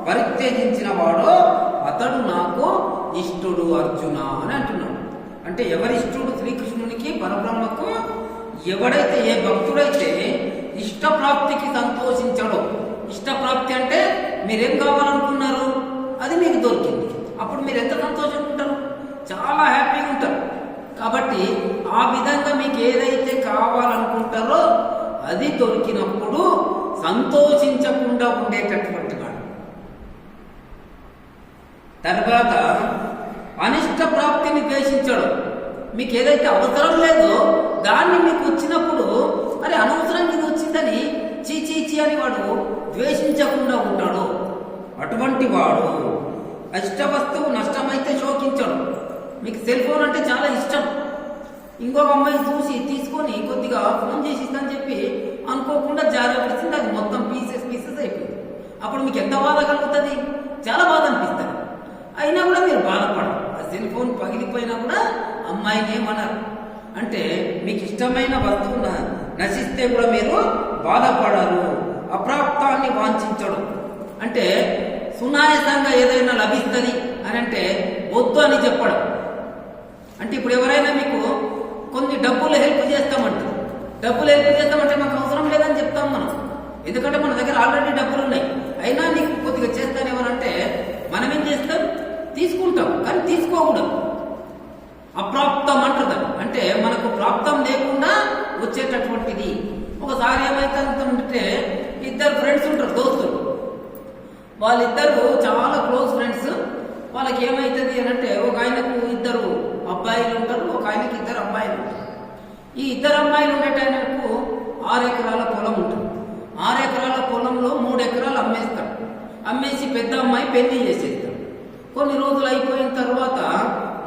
పరిత్యజించిన వాడో అతడు నాకు ఇష్టుడు అర్జున అని అంటున్నాడు. అంటే ఎవరిష్టుడు శ్రీకృష్ణునికి పరబ్రహ్మకు? ఎవడైతే ఏ భక్తుడైతే ఇష్టప్రాప్తికి సంతోషించడో. ఇష్టప్రాప్తి అంటే మీరేం కావాలనుకున్నారు అది మీకు దొరికింది, అప్పుడు మీరు ఎంత సంతోషంగా ఉంటారు, చాలా హ్యాపీగా ఉంటారు. కాబట్టి ఆ విధంగా మీకు ఏదైతే కావాలనుకుంటారో అది దొరికినప్పుడు సంతోషించకుండా ఉండేటటువంటి వాడు. తర్వాత అనిష్ట ప్రాప్తిని ద్వేషించడం. మీకు ఏదైతే అవసరం లేదో దాన్ని మీకు వచ్చినప్పుడు అరే అనవసరంగా ఇది వచ్చిందని చీ అని వాడు ద్వేషించకుండా ఉంటాడు. అటువంటి వాడు ఇష్ట వస్తువు నష్టమైతే శోకించడు. మీకు సెల్ ఫోన్ అంటే చాలా ఇష్టం, ఇంకొక అమ్మాయి చూసి తీసుకొని కొద్దిగా ఫోన్ చేసి ఇస్తానని చెప్పి అనుకోకుండా జాగ్రత్త అది మొత్తం పీసెస్ అయిపోయింది. అప్పుడు మీకు ఎంత బాధ కలుగుతుంది? చాలా బాధ అనిపిస్తుంది. అయినా కూడా మీరు బాధపడరు. ఆ సెల్ ఫోన్ పగిలిపోయినా కూడా అమ్మాయిని ఏమన్నారు అంటే మీకు ఇష్టమైన వస్తువు నశిస్తే కూడా మీరు బాధపడరు. అప్రాప్తాన్ని వాంఛించడు అంటే సునాయాసంగా ఏదైనా లభిస్తుంది అని అంటే వద్దు అని చెప్పడం. అంటే ఇప్పుడు ఎవరైనా మీకు కొన్ని డబ్బులు హెల్ప్ చేస్తామంటే మాకు అవసరం లేదని చెప్తాం మనం. ఎందుకంటే మన దగ్గర ఆల్రెడీ డబ్బులు ఉన్నాయి. అయినా నీకు కొద్దిగా చేస్తానేమనంటే మనం ఏం చేస్తాం? తీసుకుంటాం, కానీ తీసుకోకూడదు. అప్రాప్తం అంటారు. అంటే మనకు ప్రాప్తం లేకుండా వచ్చేటటువంటిది. ఒకసారి ఏమైతుందంటే ఇద్దరు ఫ్రెండ్స్ ఉంటారు, దోస్తులు. వాళ్ళిద్దరు చాలా క్లోజ్ ఫ్రెండ్స్. వాళ్ళకి ఏమైతుంది అని అంటే ఒక ఆయనకు ఇద్దరు అబ్బాయిలు ఉంటారు, ఒక ఆయనకి ఇద్దరు అమ్మాయిలు ఉంటారు. ఈ ఇద్దరు అమ్మాయిలు ఉండేటాయనకు 6 ఎకరాల పొలం ఉంటుంది. 6 ఎకరాల పొలంలో 3 ఎకరాలు అమ్మేస్తాడు. అమ్మేసి పెద్ద అమ్మాయి పెళ్లి చేసేస్తాడు. కొన్ని రోజులు అయిపోయిన తర్వాత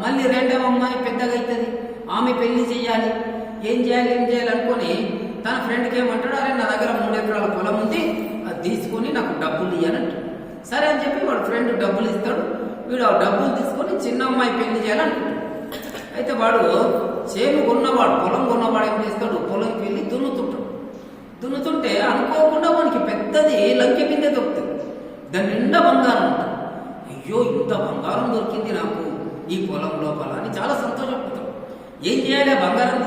మళ్ళీ రెండవ అమ్మాయి పెద్దగా అవుతుంది, ఆమె పెళ్లి చేయాలి. ఏం చేయాలి అనుకొని తన ఫ్రెండ్కి ఏమంటాడు, అరే నా దగ్గర 3 ఎకరాల పొలం ఉంది, అది తీసుకొని నాకు డబ్బులు ఇవ్వాలంటాడు. సరే అని చెప్పి వాడు ఫ్రెండ్ డబ్బులు ఇస్తాడు. వీడు ఆ డబ్బులు తీసుకొని చిన్న అమ్మాయి పెళ్లి చేయాలనుకుంటాడు. అయితే వాడు చేను కొన్నవాడు, పొలం కొన్నవాడు ఏం చేస్తాడు, పొలంకి వెళ్ళి దున్నుతుంటే అనుకోకుండా వానికి పెద్దది లంకె బిందె దొరుకుతుంది. దాని నిండా బంగారం ఉంటుంది. అయ్యో ఇంత బంగారం దొరికింది నాకు ఈ పొలం లోపల అని చాలా సంతోషపడతాడు. ఏం చేయాలి? ఆ బంగారం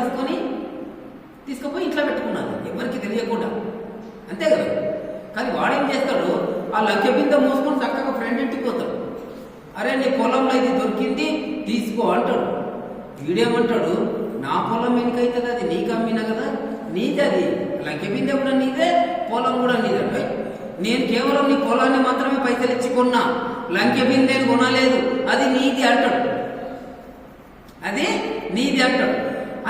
తీసుకుపోయి ఇంట్లో పెట్టుకున్నాను, ఎవరికి తెలియకుండా, అంతే కదా. కానీ వాడేం చేస్తాడు, ఆ లంకె బిందె మోసుకొని చక్కగా ఫ్రెండ్ ఇంటికి పోతాడు. అరే నీ పొలంలో ఇది దొరికింది తీసుకో అంటాడు. వీడేమంటాడు, నా పొలం ఎనికైతుంది, అది నీకు అమ్మినా కదా, నీదే, అది లంకె బిందె కూడా నీదే, పొలం కూడా నీదే. నేను కేవలం నీ పొలాన్ని మాత్రమే పైసలు ఇచ్చి కొన్నా, లంకె బిందెని కొనలేదు, అది నీది అంటాడు.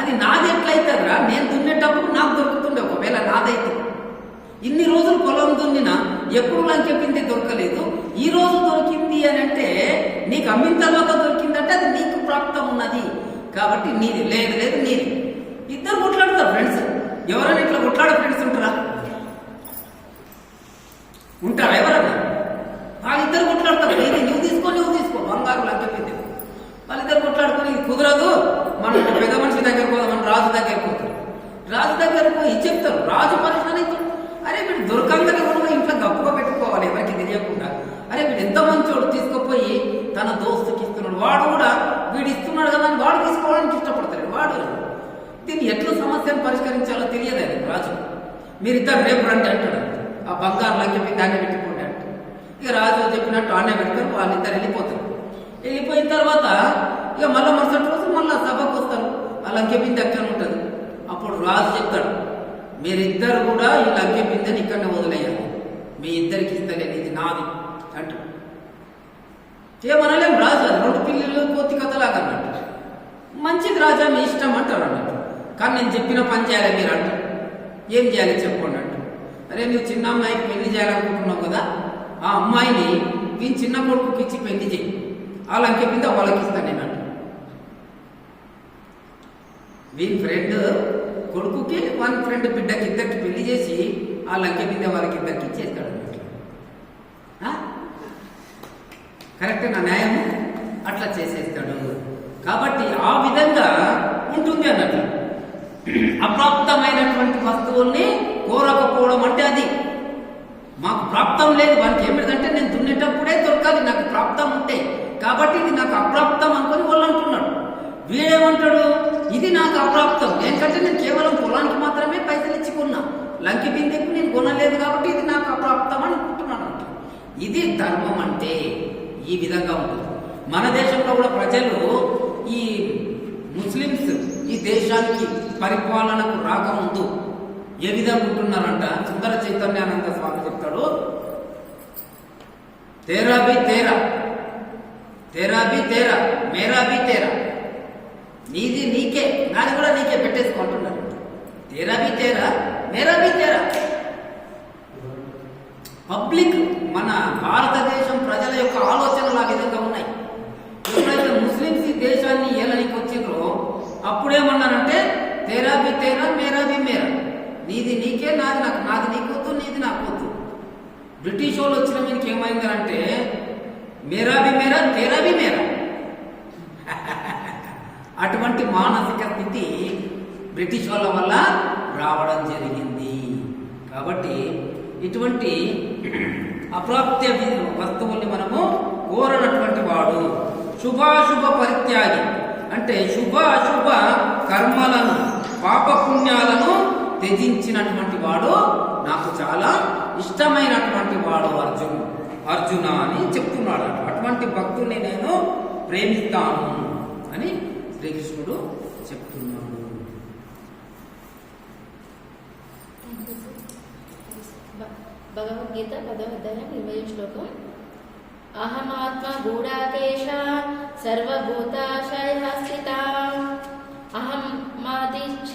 అది నాది ఎట్లయితుందిరా? నేను దున్నేటప్పుడు నాకు దొరుకుతుండే, ఒకవేళ నాదైతే. ఇన్ని రోజులు పొలం దున్నినా ఎప్పుడు లంకె బిందె దొరకలేదు, ఈ రోజు దొరికింది అని అంటే నీకు అమ్మిన తర్వాత దొరికిందంటే అది నీకు ప్రాప్తం ఉన్నది కాబట్టి నీది. లేదు నీది. ఇద్దరు కొట్లాడతారు ఫ్రెండ్స్. ఎవరైనా ఇట్లా కొట్లాడే ఫ్రెండ్స్ ఉంటారా ఎవరన్నా? వాళ్ళిద్దరు కొట్లాడతారు. ఇది నువ్వు తీసుకో బంగారు లంకె బిందె. వాళ్ళిద్దరు కొట్లాడుకొని ఇది కుదరదు, మనం పెద్ద మనిషి దగ్గర పోదాం, మనం రాజు దగ్గర పోతారు. రాజు దగ్గర పోయి చెప్తారు, రాజు పరిశ్రమ అవుతాడు. అరే వీడు దొరకంగానే కూడా ఇంట్లో గప్పుగా పెట్టుకోవాలి, ఎవరికి తెలియకుండా. అరే వీడు ఎంత మంచోడు, తీసుకుపోయి తన దోస్తుకి ఇస్తున్నాడు. వాడు కూడా వీడు ఇస్తున్నాడు కదా అని వాడు తీసుకోవడానికి ఇష్టపడతాడు. వాడు దీన్ని ఎట్లా సమస్యను పరిష్కరించాలో తెలియదు అది రాజు. మీరిద్దరు రేపు రండి అంటాడు, ఆ బంగారు లంకె బిందె ఆనే పెట్టుకోండి అంటాడు. ఇక రాజు చెప్పినట్టు ఆనే పెట్టుకొని వాళ్ళిద్దరు వెళ్ళిపోతారు. వెళ్ళిపోయిన తర్వాత ఇక మళ్ళీ మరుసటి రోజు మళ్ళీ సభకు వస్తారు. ఆ లంకె బిందె ఎక్కడ ఉంటుంది. అప్పుడు రాజు చెప్తాడు, మీరిద్దరు కూడా ఈ లంకె బిందెని ఇక్కడనే వదిలేయాలి, మీ ఇద్దరికి ఇస్తలేదు, ఇది నాది అంటాడు. ఏమనలేం రాజు, 2 పిల్లలు కోతి కథలాగా అన్నట్టు. మంచిది రాజా, మీ ఇష్టం అంటారు అన్నట్టు. కానీ నేను చెప్పిన పని చేయాలి మీరు అంటారు. ఏం చేయాలి చెప్పండి అంటారు. అరే నువ్వు చిన్న అమ్మాయికి పెళ్లి చేయాలనుకుంటున్నావు కదా, ఆ అమ్మాయిని వీని చిన్న కొడుకుకి ఇచ్చి పెళ్లి చేయి, ఆ లంకె బిందె వాళ్ళకి ఇస్తాను నేను అంటాడు. వీని ఫ్రెండ్ కొడుకుకి వన్ ఫ్రెండ్ బిడ్డకి ఇద్దరికి పెళ్లి చేసి ఆ లంకె బిందె వాళ్ళకి ఇద్దరికి ఇచ్చేస్తాడు అన్నట్టు. కరెక్ట్ నా న్యాయము? అట్లా చేసేస్తాడు. కాబట్టి ఆ విధంగా ఉంటుంది అన్నట్టు. అప్రాప్తమైనటువంటి వస్తువుల్ని కోరకపోవడం అంటే అది మాకు ప్రాప్తం లేదు. వానికి ఏమిటంటే నేను దున్నేటప్పుడే దొరకాలి, నాకు ప్రాప్తం ఉంటే, కాబట్టి ఇది నాకు అప్రాప్తం అనుకొని వాళ్ళు అంటున్నాడు. వీడేమంటాడు, ఇది నాకు అప్రాప్తం, ఎందుకంటే నేను కేవలం పొలానికి మాత్రమే పైసలు ఇచ్చి కొన్నా, లంకె బిందెకు నేను కొనలేదు కాబట్టి ఇది నాకు అప్రాప్తం అని అనుకుంటున్నాను. ఇది ధర్మం అంటే ఈ విధంగా ఉంటుంది. మన దేశంలో కూడా ప్రజలు, ఈ ముస్లిమ్స్ ఈ దేశానికి పరిపాలనకు రాకముందు ఏ విధంగా ఉంటున్నారంట. సుందర చైతన్యానంద స్వామి చెప్తాడు, తేరా బి తేరా, తేరా బి తేరా, మేరా బి తేరా. నీది నీకే, నాది కూడా నీకే పెట్టేసుకుంటున్నారు. తేరా బి తేరా, మేరా బి తేరా. పబ్లిక్ మన భారతదేశం ప్రజల యొక్క ఆలోచనలు ఆ విధంగా ఉన్నాయి. ఎప్పుడైతే ముస్లింస్ ఈ దేశాన్ని ఏలనికి వచ్చిందో అప్పుడేమన్నానంటే తేరా బి తేరా, మేరా బి మేరా. నీది నీకే, నాది నాకు, నాది నీకొద్దు, నీది నాకు వద్దు. బ్రిటిష్ వాళ్ళు వచ్చిన మీదకి ఏమైందంటే మేరా బి మేరా, తేరా బి మేరా. అటువంటి మానసిక స్థితి బ్రిటిష్ వాళ్ళ వల్ల రావడం జరిగింది. కాబట్టి ఇటువంటి అప్రాప్య వస్తువుల్ని మనము కోరనటువంటి వాడు శుభాశుభ పరిత్యాగి, అంటే శుభ అశుభ కర్మలను పాపపుణ్యాలను త్యజించినటువంటి వాడు నాకు చాలా ఇష్టమైనటువంటి వాడు అర్జున అని చెప్తున్నాడు. అటువంటి భక్తుల్ని నేను ప్రేమిస్తాను అని శ్రీకృష్ణుడు చెప్తున్నాడు. భగవద్గీత 10వ అధ్యాయం 20వ శ్లోకం. అహమాత్మ గూఢాకేశ సర్వభూతాశయ స్థిత అహం మాదిచ్చ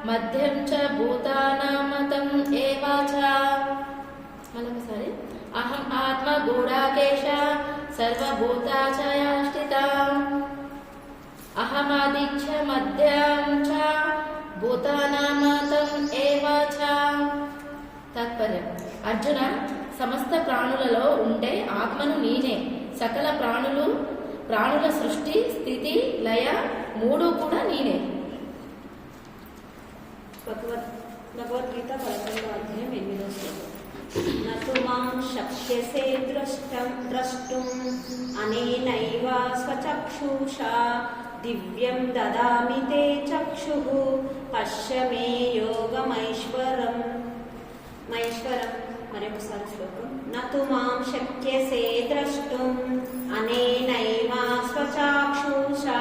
మధ్యం చ భూతానామతం ఏవాచ. మరొకసారి. అహం ఆత్మ గూఢాకేశ సర్వభూతాశయ స్థిత అహమాదిచ్చ మధ్యం చ భూతానామతం ఏవాచ. తాత్పర్యం. అర్జున, సమస్త ప్రాణులలో ఉండే ఆత్మను నేనే. సకల ప్రాణుల సృష్టి, స్థితి, లయ మూడు కూడా నేనే. భగవద్గీత 11వ అధ్యాయం 8వ శ్లోకం. నతు మాం శక్ష్యసే ద్రష్టుం అనేనైవ స్వచక్షుషా దివ్యం దదామి తే చక్షుః పశ్య మే యోగమైశ్వరం. మరొకసారి శ్లోకం. నతు మాం శక్యసే ద్రష్టుం అనేనైవ స్వచక్షుషా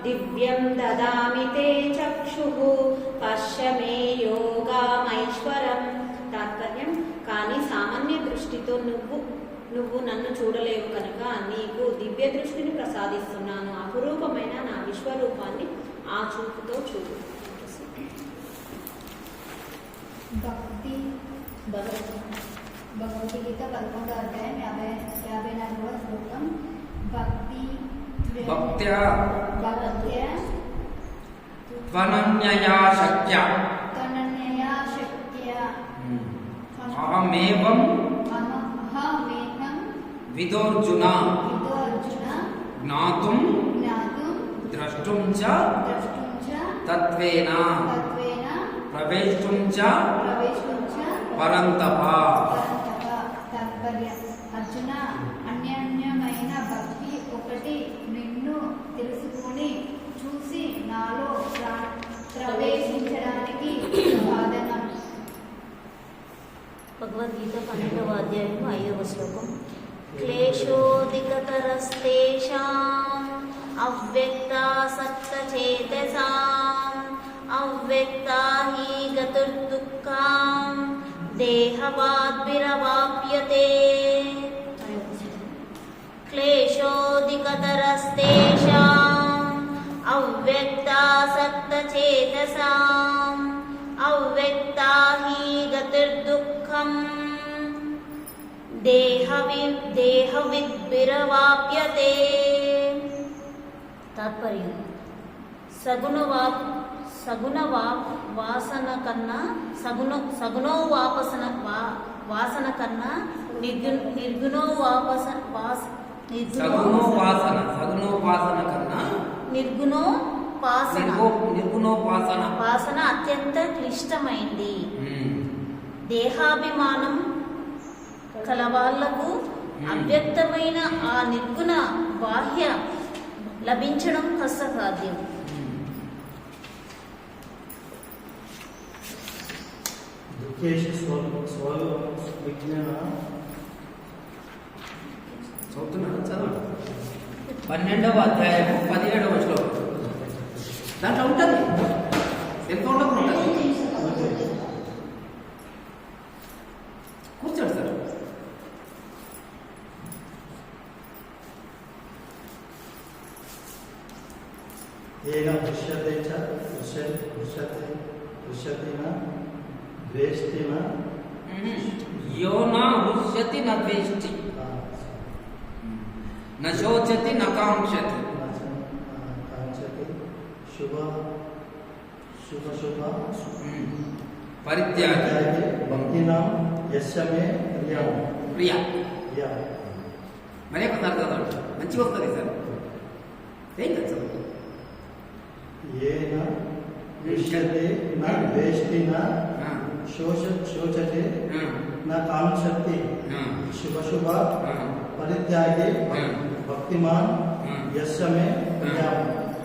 దివ్యం దదామి తే చక్షుః పశ్య మే యోగమైశ్వరం. తాత్పర్యం. కానీ సామాన్య దృష్టితో నువ్వు నన్ను చూడలేవు కనుక నీకు దివ్య దృష్టిని ప్రసాదిస్తున్నాను. అపురూపమైన నా విశ్వరూపాన్ని ఆ చూపుతో చూడు. భగవద్గీత 11వ అధ్యాయం 54వ శ్లోకం. భక్త్యా త్వనన్యయా శక్య అహమేవం విదోర్జున జ్ఞాతుం ద్రష్టుం చ తత్వేన ప్రవేష్టుం చ పరంతప. తాత్పర్యం. అర్జున, అన్యోన్యమైన భక్తి ఒకటి నిన్ను తెలుసుకుని చూసి నాలో ప్రవేశించడానికి సాధనం. భగవద్గీత 12వ అధ్యాయం 5వ శ్లోకం. క్లేశోదికతరస్తేషాం అవ్యక్తాసక్తచేతసాం అవ్యక్తా హి గతుర్దుఃఖాం దేహవాద్భిరవాప్యతే. క్లేశోదికతరస్తేషాం అవ్యక్తాసక్తచేతసాం అవ్యక్తా హి గతిర్దుఃఖం దేహవిద్భిరవాప్యతే. తాత్పర్యం. వాసన కన్నా వాసన కన్నా నిర్గుణోపాసన అత్యంత క్లిష్టమైంది. దేహాభిమానం కలవాళ్లకు అవ్యక్తమైన ఆ నిర్గుణ బాహ్య లభించడం కష్టసాధ్యం. చదవండి. 12వ అధ్యాయం 17వ శ్లోకం. దాంట్లో ఉంటుంది, తెలుసుకోవడం ఉంటుంది. కూర్చోండి సార్. येन दृश्यते च दृश्यते न द्वेष्टि न यो न हृष्यति न द्वेष्टि न शोचति न कांक्षति कांक्षति शुभ परित्यागी भक्तिनां यस्य मे ప్రియా प्रिया మరే ఒకసారి చదవండి మంచిగా వస్తుంది సార్ ఏం కాదు చదవండి. येन दृश्यते न द्वेष्टि न ఆ, शोचते ఆ, न कांक्षति ఆ, शुभ ఆ, परित्यागी भक्तिमान यस्य मे प्रिया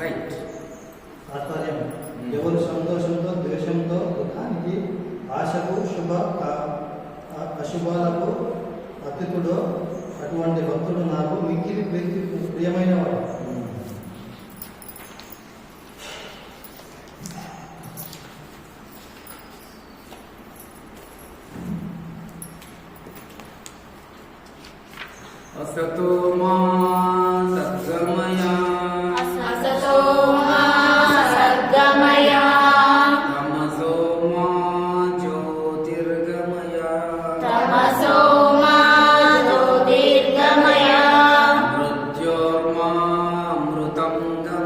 రైట్. తాత్పర్యం ఎవరు సంతోషంతో ద్వేషంతో దుఃఖానికి ఆశకు అశుభాలకు అతిథుడో అటువంటి భక్తుడు నాకు మిక్కిలి ప్రియమైన వాడు. असतो मा सद्गमय असतो मा सद्गमय तमसो मा ज्योतिर्गमय तमसो मा ज्योतिर्गमय मृत्योर्मा मृतं गमय